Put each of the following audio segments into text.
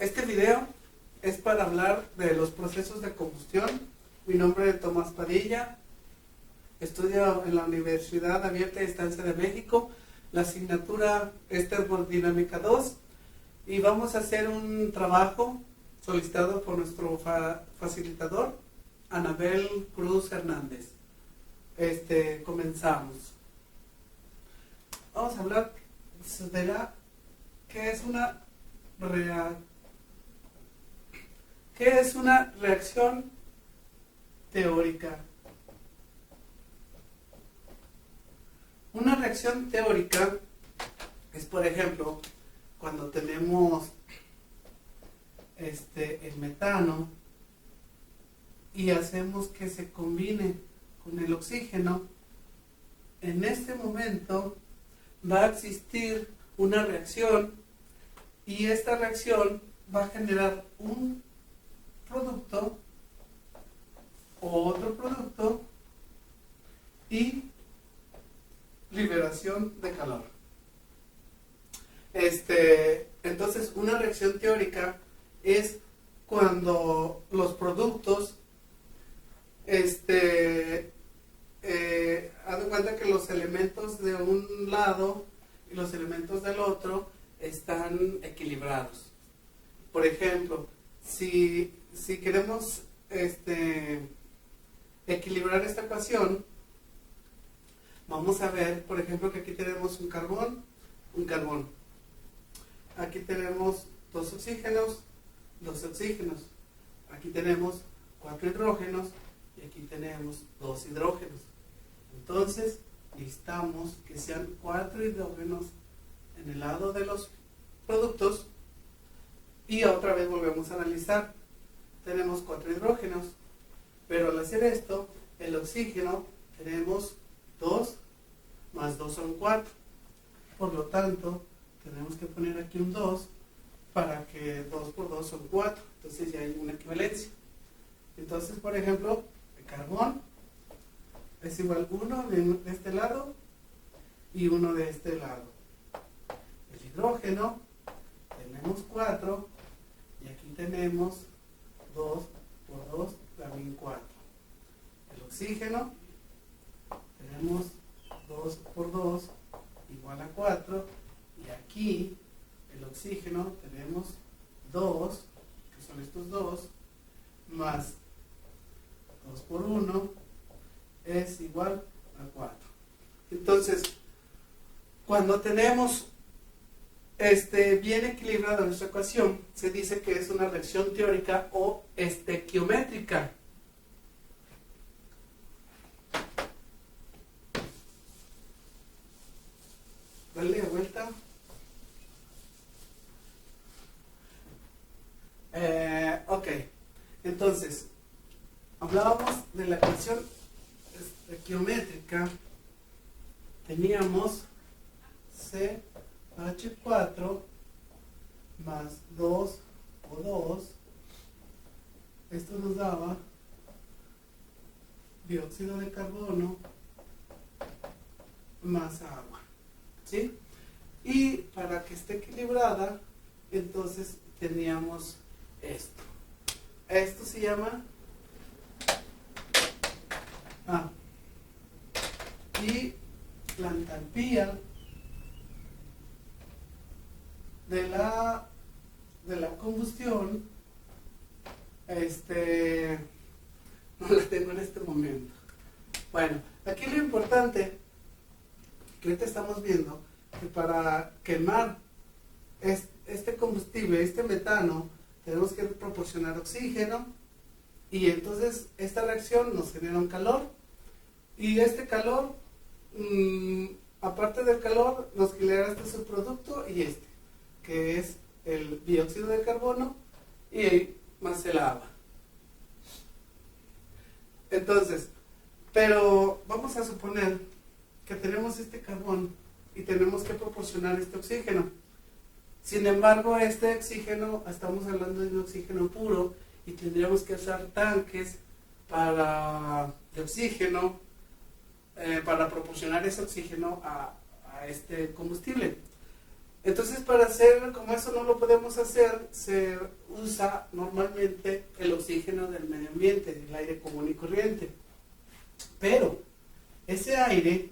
Este video es para hablar de los procesos de combustión. Mi nombre es Tomás Padilla, estudio en la Universidad Abierta de Estancia de México. La asignatura es Termodinámica 2 y vamos a hacer un trabajo solicitado por nuestro facilitador, Anabel Cruz Hernández. Comenzamos. Vamos a hablar de ¿qué es una reacción teórica? Una reacción teórica es, por ejemplo, cuando tenemos el metano y hacemos que se combine con el oxígeno. En este momento va a existir una reacción y esta reacción va a generar un producto o otro producto y liberación de calor. Entonces, una reacción teórica es cuando los productos haz de cuenta que los elementos de un lado y los elementos del otro están equilibrados. Por ejemplo, si queremos equilibrar esta ecuación, vamos a ver, por ejemplo, que aquí tenemos un carbón. Aquí tenemos dos oxígenos. Aquí tenemos 4 hidrógenos y aquí tenemos 2 hidrógenos. Entonces, necesitamos que sean 4 hidrógenos en el lado de los productos y otra vez volvemos a analizar. Tenemos 4 hidrógenos, pero al hacer esto, el oxígeno tenemos 2 más 2 son 4. Por lo tanto, tenemos que poner aquí un 2 para que 2 por 2 son 4. Entonces ya hay una equivalencia. Entonces, por ejemplo, el carbón es igual 1 de este lado y 1 de este lado. El hidrógeno tenemos 4 y aquí tenemos 2 por 2 también 4. El oxígeno tenemos 2 por 2 igual a 4 y aquí el oxígeno tenemos 2, que son estos 2, más 2 por 1 es igual a 4. Entonces, cuando tenemos bien equilibrada nuestra ecuación, se dice que es una reacción teórica o estequiométrica. Dale vuelta. Ok, entonces, hablábamos de la ecuación estequiométrica. Teníamos CH4 más 2O2. Esto nos daba dióxido de carbono más agua. ¿Sí? Y para que esté equilibrada, entonces teníamos esto. Esto se llama y la entalpía de la combustión no la tengo en este momento. Bueno, aquí lo importante que ahorita estamos viendo que para quemar este combustible, este metano, tenemos que proporcionar oxígeno y entonces esta reacción nos genera un calor y este calor, aparte del calor, nos genera este subproducto y que es el dióxido de carbono y más el agua. Entonces, pero vamos a suponer que tenemos este carbón y tenemos que proporcionar este oxígeno. Sin embargo, este oxígeno, estamos hablando de un oxígeno puro y tendríamos que usar tanques de oxígeno para proporcionar ese oxígeno a este combustible. Entonces, para hacer, como eso no lo podemos hacer, se usa normalmente el oxígeno del medio ambiente, el aire común y corriente. Pero ese aire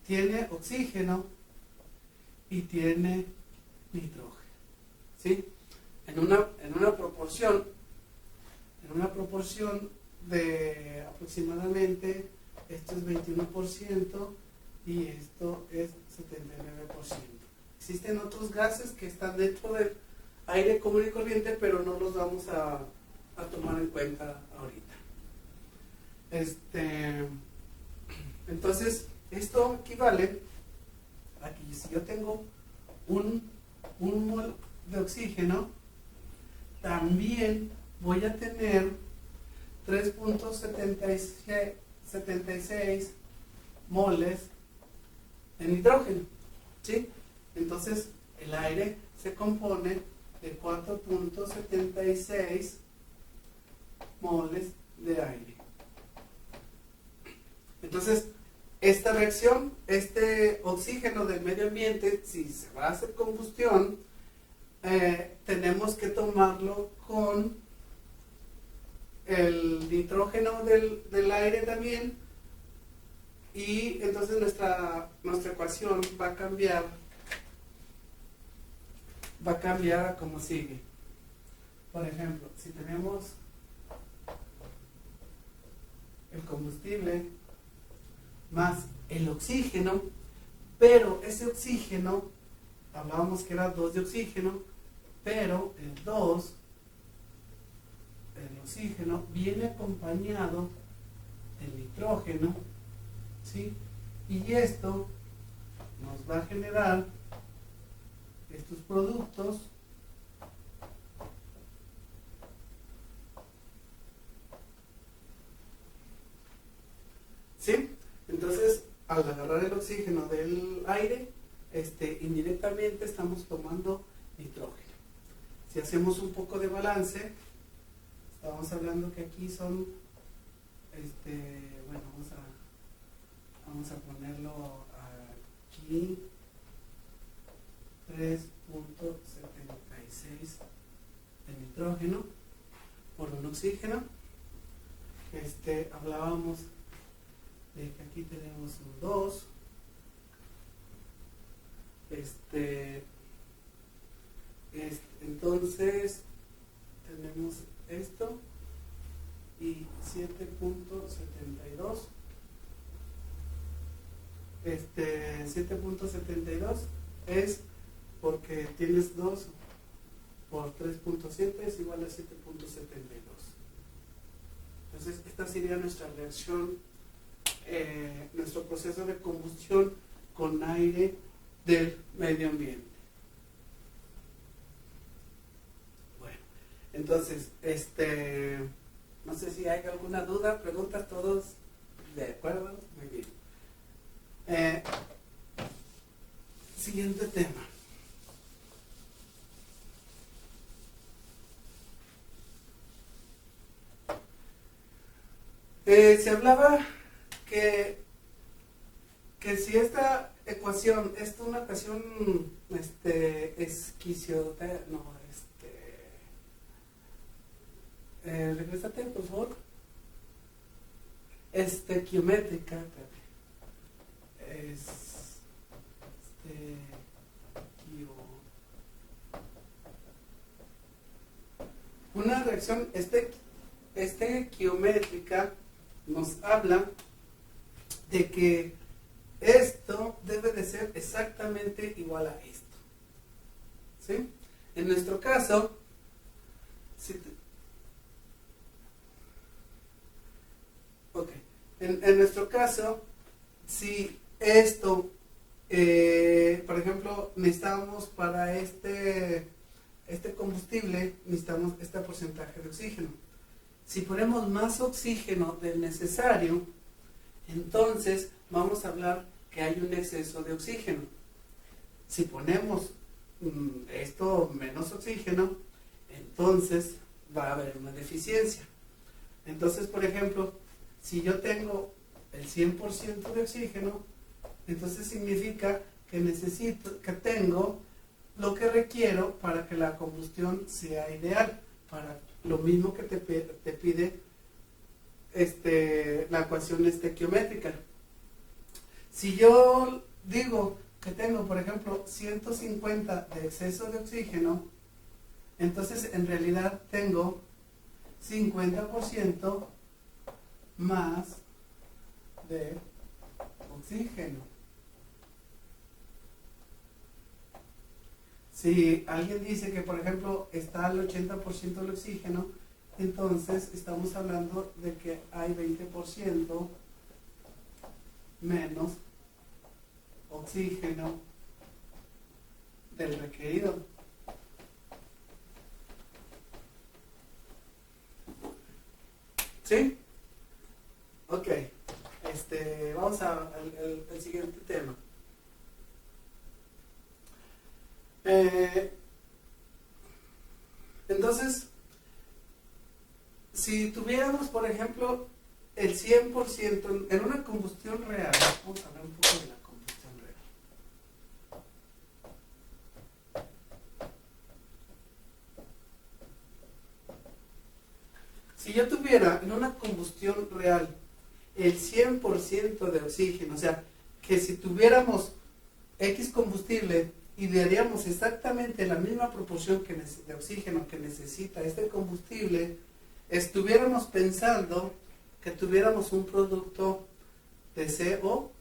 tiene oxígeno y tiene nitrógeno, ¿sí? En una proporción de aproximadamente, esto es 21% y esto es 79%. Existen otros gases que están dentro del aire común y corriente, pero no los vamos a tomar en cuenta ahorita. Entonces, esto equivale a que si yo tengo un mol de oxígeno, también voy a tener 3.76 moles de nitrógeno, ¿sí? Entonces, el aire se compone de 4.76 moles de aire. Entonces, esta reacción, este oxígeno del medio ambiente, si se va a hacer combustión, tenemos que tomarlo con el nitrógeno del aire también, y entonces nuestra ecuación va a cambiar como sigue. Por ejemplo, si tenemos el combustible más el oxígeno, pero ese oxígeno, hablábamos que era 2 de oxígeno, pero el oxígeno viene acompañado del nitrógeno, ¿sí? Y esto nos va a generar estos productos ¿sí? Entonces, al agarrar el oxígeno del aire, indirectamente estamos tomando nitrógeno. Si hacemos un poco de balance, estamos hablando que aquí son, bueno, vamos a ponerlo aquí, 3.76 de nitrógeno por un oxígeno. Hablábamos de que aquí tenemos un 2, entonces tenemos esto y 7.72. 7.72 es porque tienes 2 por 3.7 es igual a 7.72. Entonces esta sería nuestra reacción, nuestro proceso de combustión con aire del medio ambiente. Bueno, entonces, no sé si hay alguna duda, preguntas, todos de acuerdo, muy bien. Siguiente tema. Se hablaba que si esta ecuación es una ecuación regrésate por favor, estequiométrica, una reacción estequiométrica nos habla de que esto debe de ser exactamente igual a esto, ¿sí? En nuestro caso, en nuestro caso, si esto, por ejemplo, necesitamos para este combustible, necesitamos este porcentaje de oxígeno. Si ponemos más oxígeno del necesario, entonces vamos a hablar que hay un exceso de oxígeno. Si ponemos esto menos oxígeno, entonces va a haber una deficiencia. Entonces, por ejemplo, si yo tengo el 100% de oxígeno, entonces significa que necesito, que tengo, lo que requiero para que la combustión sea ideal, para lo mismo que te pide la ecuación estequiométrica. Si yo digo que tengo, por ejemplo, 150 de exceso de oxígeno, entonces en realidad tengo 50% más de oxígeno. Si alguien dice que, por ejemplo, está al 80% del oxígeno, entonces estamos hablando de que hay 20% menos oxígeno del requerido. ¿Sí? Ok. Vamos al siguiente tema. Entonces, si tuviéramos, por ejemplo, el 100% en una combustión real, vamos a hablar un poco de la combustión real. Si yo tuviera en una combustión real el 100% de oxígeno, o sea, que si tuviéramos X combustible y le haríamos exactamente la misma proporción de oxígeno que necesita este combustible, estuviéramos pensando que tuviéramos un producto de CO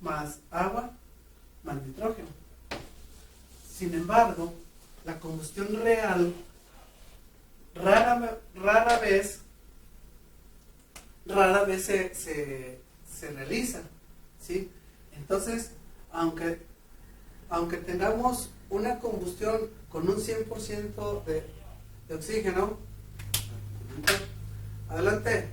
más agua más nitrógeno. Sin embargo, la combustión real rara vez se realiza, ¿sí? Entonces, aunque tengamos una combustión con un 100% de oxígeno, adelante.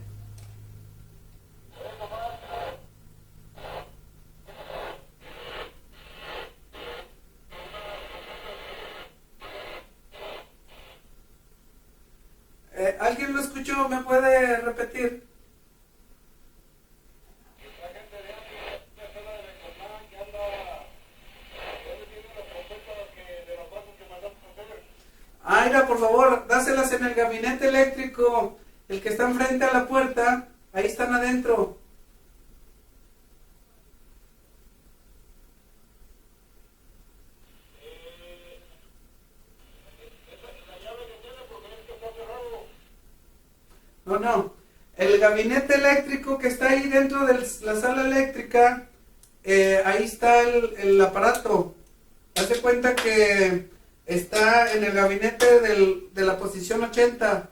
¿Alguien lo escuchó? ¿Me puede repetir? Aira, por favor, dáselas en el gabinete eléctrico, el que está enfrente a la puerta, ahí están adentro. No, el gabinete eléctrico que está ahí dentro de la sala eléctrica, ahí está el aparato. Hazte cuenta que está en el gabinete de la posición 80.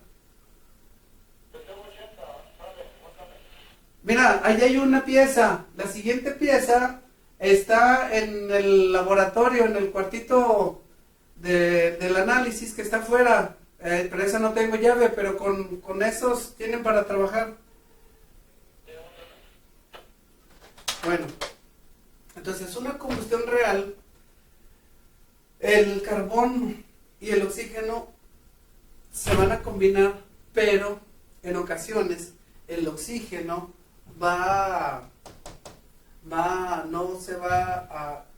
Mira, ahí hay una pieza. La siguiente pieza está en el laboratorio, en el cuartito del análisis que está afuera. Pero esa no tengo llave, pero con esos tienen para trabajar. Bueno, entonces una combustión real, el carbón y el oxígeno se van a combinar, pero en ocasiones el oxígeno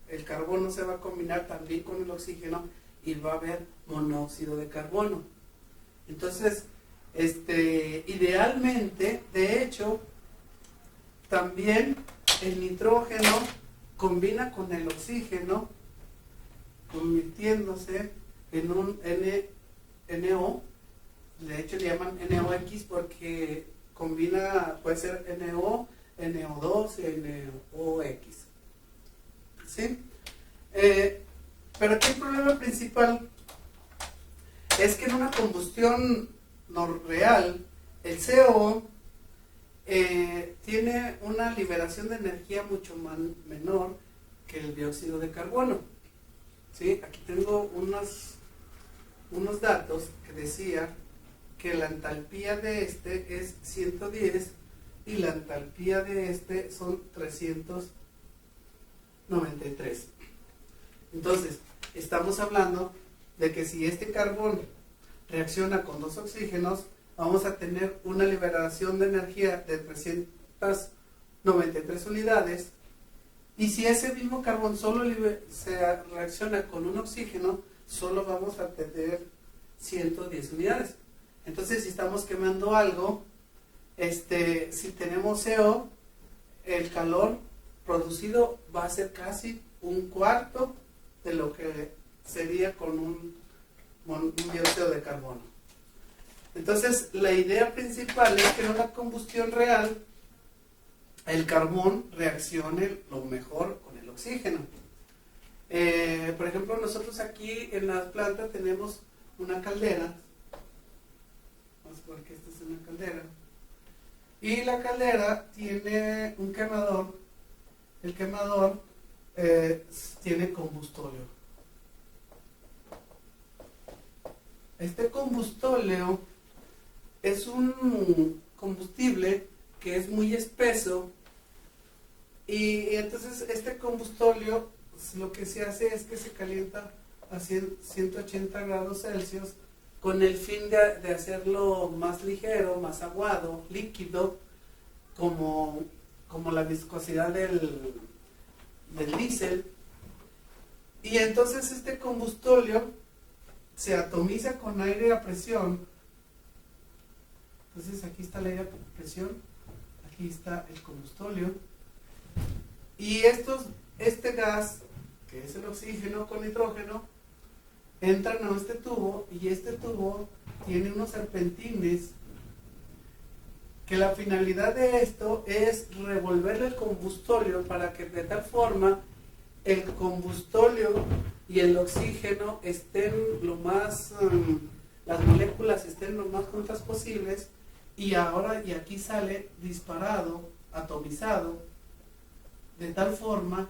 el carbón no se va a combinar también con el oxígeno y va a haber monóxido de carbono. Entonces, idealmente, de hecho, también el nitrógeno combina con el oxígeno, convirtiéndose en un NO. De hecho le llaman NOx porque combina, puede ser NO, NO2, NOx. ¿Sí? Pero aquí el problema principal es que en una combustión no real, el CO tiene una liberación de energía mucho menor que el dióxido de carbono. ¿Sí? Aquí tengo unos datos que decía que la entalpía de este es 110 y la entalpía de este son 393. Entonces, estamos hablando de que si este carbón reacciona con dos oxígenos, vamos a tener una liberación de energía de 393 unidades, Y si ese mismo carbón solo se reacciona con un oxígeno, solo vamos a tener 110 unidades. Entonces, si estamos quemando algo, si tenemos CO, el calor producido va a ser casi un cuarto de lo que sería con un dióxido de carbono. Entonces, la idea principal es que en una combustión real, el carbón reaccione lo mejor con el oxígeno. Por ejemplo, nosotros aquí en la planta tenemos una caldera. Vamos a ver que esta es una caldera. Y la caldera tiene un quemador. El quemador tiene combustóleo. Este combustóleo es un combustible que es muy espeso, y entonces este combustóleo lo que se hace es que se calienta a 180 grados Celsius con el fin de hacerlo más ligero, más aguado, líquido, como la viscosidad del diésel. Y entonces este combustóleo se atomiza con aire a presión. Entonces aquí está el aire a presión, aquí está el combustóleo, y este gas, que es el oxígeno con nitrógeno, entran a este tubo, y este tubo tiene unos serpentines, que la finalidad de esto es revolver el combustóleo para que de tal forma el combustóleo y el oxígeno estén las moléculas estén lo más juntas posibles, y aquí sale disparado, atomizado, de tal forma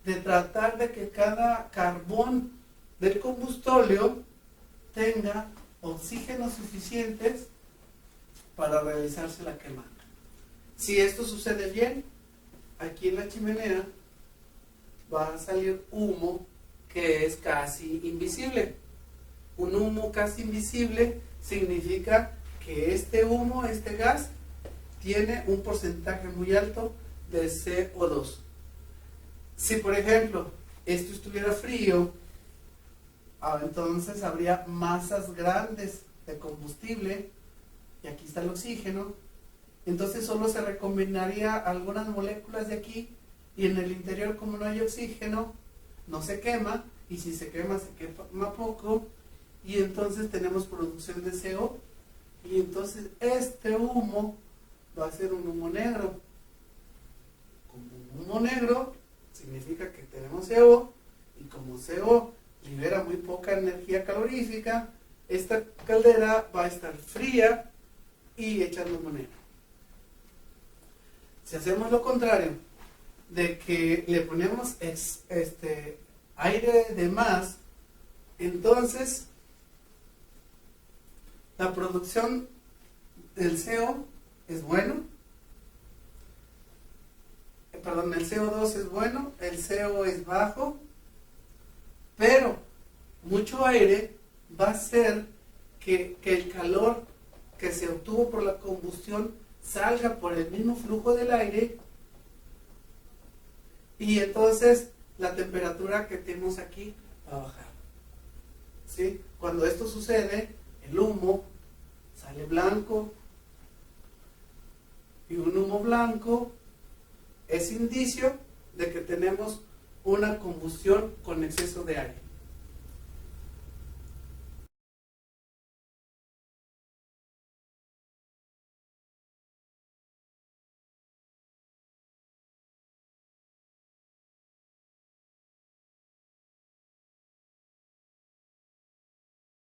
de tratar de que cada carbón del combustóleo tenga oxígeno suficientes para realizarse la quema. Si esto sucede bien, aquí en la chimenea va a salir humo que es casi invisible. Un humo casi invisible significa que este humo, este gas, tiene un porcentaje muy alto de CO2. Si por ejemplo esto estuviera frío, entonces habría masas grandes de combustible, y aquí está el oxígeno. Entonces solo se recombinaría algunas moléculas de aquí, y en el interior, como no hay oxígeno, no se quema, y si se quema poco, y entonces tenemos producción de CO, y entonces este humo va a ser un humo negro. Como un humo negro significa que tenemos CO, y como CO libera muy poca energía calorífica, esta caldera va a estar fría y echando humo negro. Si hacemos lo contrario, de que le ponemos aire de más, entonces la producción del CO es bueno, el CO2 es bueno, el CO es bajo, pero mucho aire va a hacer que el calor que se obtuvo por la combustión salga por el mismo flujo del aire, y entonces la temperatura que tenemos aquí va a bajar. ¿Sí? Cuando esto sucede, el humo sale blanco, y un humo blanco es indicio de que tenemos una combustión con exceso de aire.